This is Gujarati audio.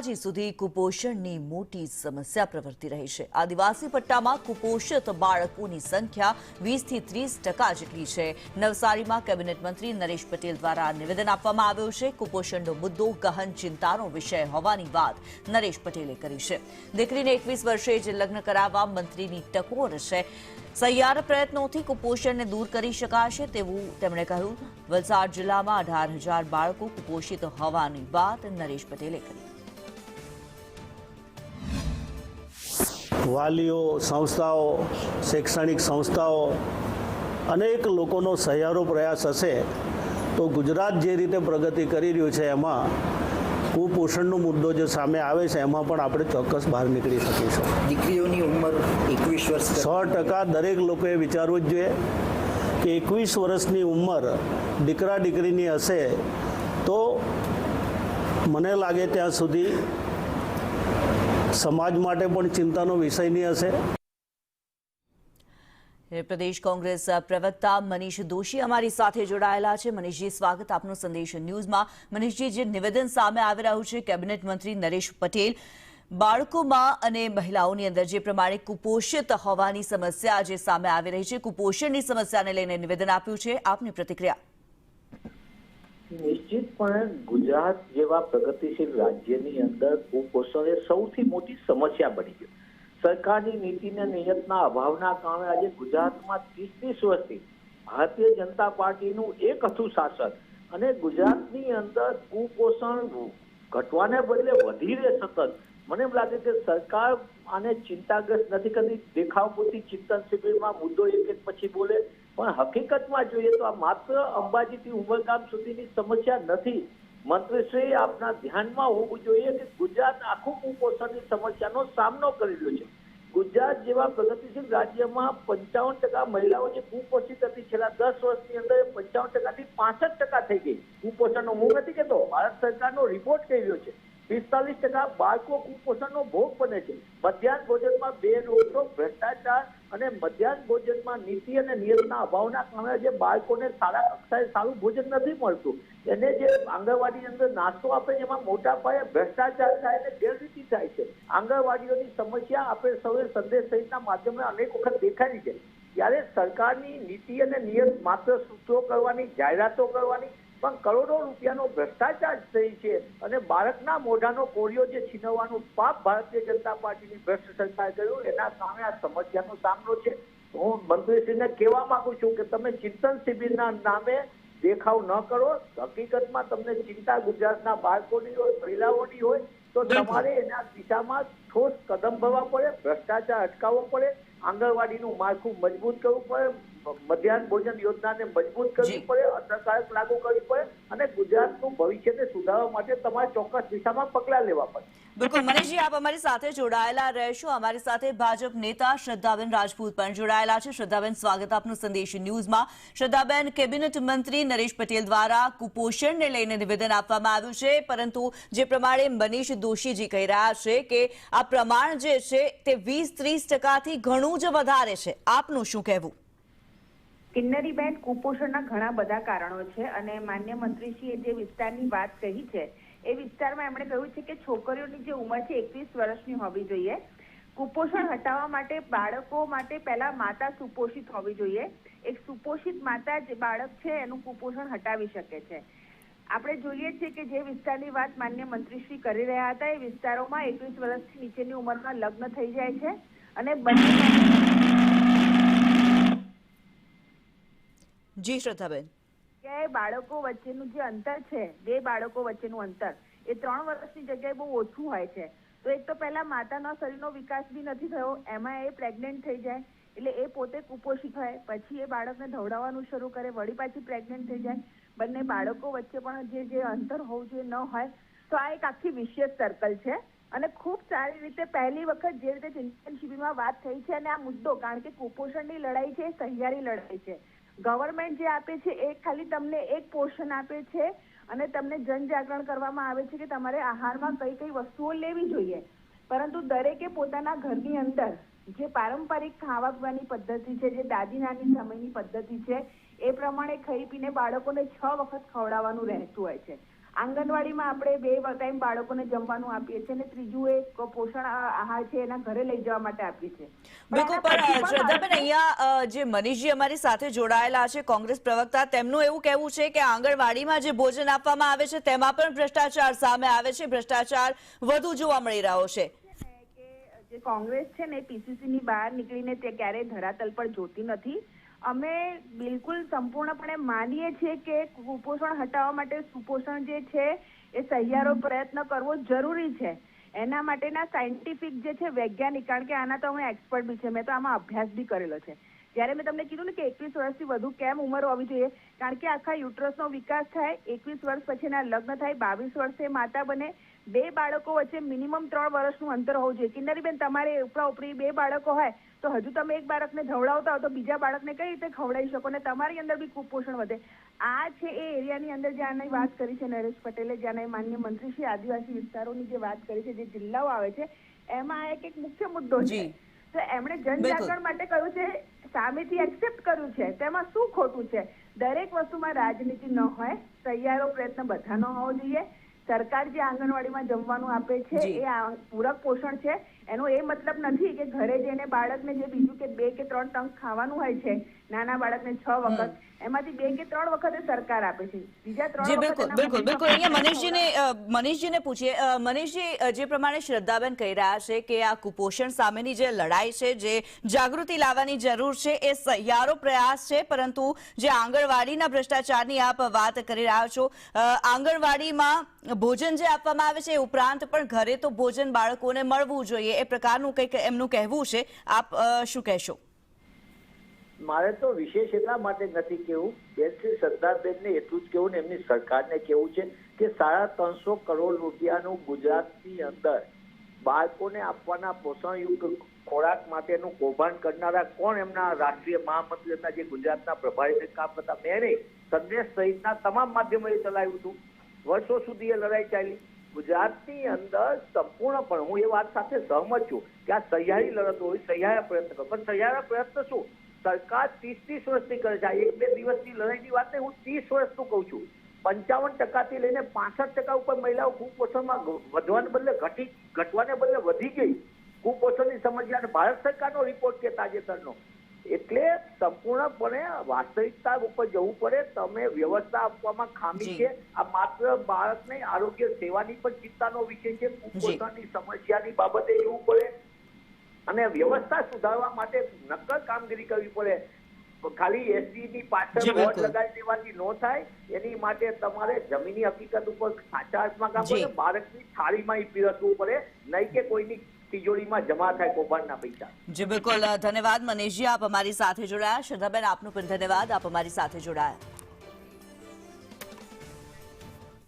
અંબાજી સુધી કુપોષણની મોટી સમસ્યા પ્રવર્તી રહી છે। આદિવાસી પટ્ટામાં કુપોષિત બાળકોની સંખ્યા 20 થી 30% જેટલી છે। નવસારીમાં કેબિનેટ મંત્રી નરેશ પટેલ દ્વારા નિવેદન આપવામાં આવ્યું છે। કુપોષણનો મુદ્દો ગહન ચિંતાનો વિષય હોવાની વાત નરેશ પટેલે કરી છે। દીકરીને 21 વર્ષે જ લગ્ન કરાવવા મંત્રીની ટકોર છે। સહિયારા પ્રયત્નોથી કુપોષણને દૂર કરી શકાશે તેવું તેમણે કહ્યું। વલસાડ જિલ્લામાં 18,000 બાળકો કુપોષિત હોવાની વાત નરેશ પટેલે કરી। વાલીઓ, સંસ્થાઓ, શૈક્ષણિક સંસ્થાઓ અનેક લોકોનો સહિયારો પ્રયાસ હશે તો ગુજરાત જે રીતે પ્રગતિ કરી રહ્યું છે એમાં કુપોષણનો મુદ્દો જે સામે આવે છે એમાં પણ આપણે ચોક્કસ બહાર નીકળી શકીશું। દીકરીઓની ઉંમર 21 વર્ષ 100% દરેક લોકોએ વિચારવું જ જોઈએ કે 21 વર્ષની ઉંમર દીકરા દીકરીની હશે તો મને લાગે ત્યાં સુધી સમાજ માટે પણ ચિંતાનો વિષય નહીં હશે। પ્રદેશ કોંગ્રેસ પ્રવક્તા મનીષ દોશી અમારી સાથે જોડાયેલા છે। મનીષજી, સ્વાગત આપનું સંદેશ ન્યૂઝમાં। મનીષજી, જે નિવેદન સામે આવી રહ્યું છે કેબિનેટ મંત્રી નરેશ પટેલ બાળકોમાં અને મહિલાઓની અંદર જે પ્રમાણે કુપોષિત હોવાની સમસ્યા જે સામે આવી રહી છે, કુપોષણની સમસ્યાને લઈને નિવેદન આપ્યું છે, આપની પ્રતિક્રિયા? નિશ્ચિતપણે ગુજરાત જેવા પ્રગતિશીલ રાજ્યની અંદર કુપોષણ એ સૌથી મોટી સમસ્યા બની ગઈ। સરકારની નીતિને નિયતના અભાવના કારણે આજે ગુજરાતમાં 30 વર્ષથી ભારતીય જનતા પાર્ટીનું એક હતું શાસન અને ગુજરાતની અંદર કુપોષણ ઘટવાને બદલે વધી રહે સતત। મને એમ લાગે કે સરકાર આને ચિંતાગ્રસ્ત નથી કરતી। દેખાવ પૂરતી ચિંતન શિબિરમાં મુદ્દો એક પછી બોલે, પણ હકીકતમાં જોઈએ તો આ માત્ર અંબાજીથી ઉમરગામ સુધીની સમસ્યા નથી। મંત્રીશ્રી આપના ધ્યાનમાં હોવું જોઈએ કે ગુજરાત આખું કુપોષણની સમસ્યાનો સામનો કરી રહ્યો છે। ગુજરાત જેવા પ્રગતિશીલ રાજ્યમાં 55% મહિલાઓ જે કુપોષિત હતી છેલ્લા 10 વર્ષની અંદર 55% થી 65% થઈ ગઈ। કુપોષણનો હું નથી કહેતો, ભારત સરકારનો રિપોર્ટ કહી રહ્યો છે। 45% બાળકો કુપોષણનો ભોગ બને છે। મધ્યાહન ભોજનમાં બેરોજગારી, ભ્રષ્ટાચાર અને મધ્યાહન ભોજનમાં નીતિ અને નિયમના અભાવના કારણે જે બાળકોને સારા કક્ષાએ સારું ભોજન નથી મળતું, એને જે આંગણવાડીની અંદર નાસ્તો આપે છે એમાં મોટા પાયે ભ્રષ્ટાચાર થાય અને ગેરરીતિ થાય છે। આંગણવાડીઓની સમસ્યા આપણે સૌએ સંદેશ સહિતના માધ્યમે અનેક વખત દેખાડી છે। ત્યારે સરકારની નીતિ અને નિયમ માત્ર સૂત્રો કરવાની, જાહેરાતો કરવાની, પણ કરોડો રૂપિયાનો ભ્રષ્ટાચાર થઈ છે અને બાળકના મોઢાનો કોળિયો જે છીનવવાનું પાપ ભારતીય જનતા પાર્ટીની ભ્રષ્ટ સરકાર કર્યું, એના કારણે આ સમસ્યાનો સામનો છે। હું મંત્રીશ્રીને કહેવા માંગુ છું કે તમે ચિંતન શિબિરના નામે દેખાવ ન કરો। હકીકતમાં તમને ચિંતા ગુજરાતના બાળકોની હોય, મહિલાઓની હોય તો તમારે એના દિશામાં ઠોસ કદમ ભરવા પડે, ભ્રષ્ટાચાર અટકાવવો પડે, આંગણવાડીનું માળખું મજબૂત કરવું પડે, મધ્યાહન ભોજન યોજનાને મજબૂત કરવી પડે, અસરકારક લાગુ કરવી પડે અને ગુજરાતનું ભવિષ્યને સુધારવા માટે તમારે ચોક્કસ દિશામાં પગલાં લેવા પડે। બિલકુલ મનીષજી, આપ અમારી સાથે જોડાયેલા રહેશો। અમારી સાથે ભાજપ નેતા શ્રદ્ધાબેન રાજપૂત પણ જોડાયેલા છે। શ્રદ્ધાબેન, સ્વાગત આપનું સંદેશ ન્યૂઝમાં। શ્રદ્ધાબેન, કેબિનેટ મંત્રી નરેશ પટેલ દ્વારા કુપોષણને લઈને નિવેદન આપવામાં આવ્યું છે, પરંતુ જે પ્રમાણે મનીષ દોશીજી કહી રહ્યા છે કે આ પ્રમાણ જે છે તે 20-30%થી ઘણું જ વધારે છે, આપનું શું કહેવું? કિન્નરીબેન, કુપોષણના ઘણા બધા કારણો છે અને માન્ય મંત્રીશ્રીએ જે વિસ્તારની વાત કહી છે એ વિસ્તારમાં એમણે કહ્યું છે કે છોકરીઓની જે ઉંમર છે 21 વર્ષની હોવી જોઈએ। કુપોષણ હટાવવા માટે બાળકો માટે પહેલા માતા સુપોષિત હોવી જોઈએ। એક સુપોષિત માતા જે બાળક છે એનું કુપોષણ હટાવી શકે છે। આપણે જોઈએ છીએ કે જે વિસ્તારની વાત માન્ય મંત્રીશ્રી કરી રહ્યા હતા એ વિસ્તારોમાં 21 વર્ષથી નીચેની ઉંમરમાં લગ્ન થઈ જાય છે અને જી શ્રદ્ધાબેન, કે બાળકો વચ્ચેનું જે અંતર છે, બે બાળકો વચ્ચેનું અંતર એ 3 વર્ષની જગ્યાએ બહુ ઓછું હોય છે। તો એક તો પહેલા માતાના શરીરનો વિકાસ બી નથી થયો, એમાં એ પ્રેગ્નન્ટ થઈ જાય એટલે એ પોતે કુપોષિત હોય, પછી એ બાળકને ધવડાવવાનું શરૂ કરે, વળી પાછી પ્રેગ્નન્ટ થઈ જાય। બંને બાળકો વચ્ચે પણ જે અંતર હોવું જોઈએ ન હોય, તો આ એક આખી વિશેષ સર્કલ છે અને ખૂબ સારી રીતે પહેલી વખત જે રીતે ચિંતન શિબિરમાં વાત થઈ છે અને આ મુદ્દો, કારણ કે કુપોષણની લડાઈ છે એ સહિયારી લડાઈ છે। ગવર્મેન્ટ જે આપે છે એ ખાલી તમને એક પોર્શન આપે છે અને તમને જનજાગરણ કરવામાં આવે છે કે તમારે આહારમાં કઈ કઈ વસ્તુઓ લેવી જોઈએ, પરંતુ દરેકે પોતાના ઘરની અંદર જે પારંપરિક ખાવા પીવાની પદ્ધતિ છે, જે દાદી નાની સમયની પદ્ધતિ છે, એ પ્રમાણે ખાઈ પીને બાળકોને 6 વખત ખવડાવવાનું રહેતું હોય છે। આંગણવાડીમાં આપણે 2 ટાઈમ બાળકોને જમવાનું આપીએ છીએ અને ત્રીજું એક પોષણ આહાર છે એના ઘરે લઈ જવા માટે આપીએ છીએ. બિલકુલ, પણ શ્રદ્ધાબેન, અહીંયા જે મનીષજી અમારી સાથે જોડાયેલા છે, કોંગ્રેસ પ્રવક્તા, તેમનું એવું કહેવું છે કે આંગણવાડીમાં જે ભોજન આપવામાં આવે છે તેમાં પણ ભ્રષ્ટાચાર સામે આવે છે, ભ્રષ્ટાચાર વધુ જોવા મળી રહ્યો છે. જે કોંગ્રેસ છે ને પીસીસી ની બહાર નીકળીને તે ક્યારેય ધરાતલ પર જોતી નથી. અમે બિલકુલ સંપૂર્ણપણે માનીએ છીએ કે કુપોષણ હટાવવા માટે સુપોષણ જે છે એ સહિયારો પ્રયત્ન કરવો જરૂરી છે. એના માટેના સાયન્ટિફિક જે છે વૈજ્ઞાનિક, કારણ કે આના તો અમે એક્સપર્ટ બી છે, મેં તો આમાં અભ્યાસ બી કરેલો છે. જ્યારે મેં તમને કીધું ને કે 21 વર્ષથી વધુ કેમ ઉંમર હોવી જોઈએ, કારણ કે આખા યુટ્રસનો વિકાસ થાય, 21 વર્ષ પછીના લગ્ન થાય, 22 વર્ષે માતા બને, 2 બાળકો વચ્ચે મિનિમમ 3 વર્ષનું અંતર હોવું જોઈએ. કિન્નરીબેન, તમારે ઉપરા ઉપરી 2 બાળકો હોય તો હજુ તમે એક બાળકને ધવડાવતા હો તો બીજા બાળકને કઈ રીતે ખવડાવી શકો ને તમારી અંદર બી કુપોષણ વધે. આ છે એ એરિયાની અંદર જ્યાંની વાત કરી છે નરેશ પટેલે, જ્યાં માનનીય મંત્રી શ્રી આદિવાસી વિસ્તારોની જે વાત કરી છે, જે જિલ્લાઓ આવે છે, એમાં આ એક મુખ્ય મુદ્દો છે. તો એમણે જનજાગરણ માટે કહ્યું છે, સામેથી એક્સેપ્ટ કર્યું છે, તેમાં શું ખોટું છે? દરેક વસ્તુમાં રાજનીતિ ન હોય, સહિયારો પ્રયત્ન બધાનો હોવો જોઈએ. સરકાર જે આંગણવાડીમાં જમવાનું આપે છે એ પૂરક પોષણ છે. એનો એ મતલબ નથી કે ઘરે જઈને બાળકને જે બીજું કે 2 કે 3 ટંક ખાવાનું હોય છે, નાના બાળકને 6 વખત, એમાંથી 2 કે 3 વખતે સરકાર આપે છે, બીજા 3 વખત. બિલકુલ. અહીંયા મનીષજીને પૂછીએ. મનીષજી, જે પ્રમાણે શ્રદ્ધાબેન કહી રહ્યા છે કે આ કુપોષણ સામેની જે લડાઈ છે, જે જાગૃતિ લાવવાની જરૂર છે, એ સહિયારો પ્રયાસ છે, પરંતુ જે આંગણવાડીના ભ્રષ્ટાચારની આપ વાત કરી રહ્યા છો, આંગણવાડીમાં ભોજન જે આપવામાં આવે છે એ ઉપરાંત પણ ઘરે તો ભોજન બાળકોને મળવું જોઈએ, એ પ્રકારનું કંઈક એમનું કહેવું છે. આપ શું કહેશો? મારે તો વિશેષ એટલા માટે નથી કેવું, બેન શ્રી સરદારબેનને એટલું જ કેવું ને એમની સરકારને કેવું છે કે 350 કરોડ રૂપિયાનું ગુજરાતની અંદર બાળકોને આપવાના પોષણયુક્ત ખોરાક માટેનું કૌભાંડ કરનારા કોણ? એમના રાષ્ટ્રીય મહામંત્રી હતા, જે ગુજરાતના પ્રભારી કામ હતા. મેં સંદેશ સહિતના તમામ માધ્યમોએ ચલાવ્યું હતું. વર્ષો સુધી એ લડાઈ ચાલી. ગુજરાતની અંદર સંપૂર્ણપણે હું એ વાત સાથે સહમત છું કે આ સહિયારી લડત હોય, સહિયારા પ્રયત્ન કરો, પણ સહિયારા પ્રયત્ન શું? સરકાર 30 વર્ષથી કરે છે. આ 1-2 દિવસની લડાઈની વાત નહીં, હું 30 વર્ષનું કહું છું. 55% લઈને 65% ઉપર મહિલાઓ કુપોષણમાં વધવાને બદલે ઘટવાને બદલે વધી ગઈ. કુપોષણની સમસ્યા ભારત સરકારનો રિપોર્ટ કે તાજેતરનો. એટલે સંપૂર્ણપણે વાસ્તવિકતા ઉપર જવું પડે. તમે વ્યવસ્થા આપવામાં ખામી છે. આ માત્ર બાળકને આરોગ્ય સેવાની પણ ચિંતાનો વિષય છે. કુપોષણની સમસ્યાની બાબતે જોવું પડે અને વ્યવસ્થા સુધારવા માટે નક્કર કામગીરી કરવી પડે. ખાલી એસટી ની પાછળ બોર્ડ લગાવી દેવાથી ન થાય. એની માટે તમારે જમીની હકીકત ઉપર સાચા અર્થમાં કામ કરે, બાળકની થાળીમાં પીરસવું પડે, નહીં કે કોઈની તિજોરીમાં જમા થાય કૌભાંડના પૈસા. જી બિલકુલ. ધન્યવાદ મનીષજી, આપ અમારી સાથે જોડાયા. શ્રદ્ધાબેન, આપનો પણ ધન્યવાદ, આપ અમારી સાથે જોડાયા.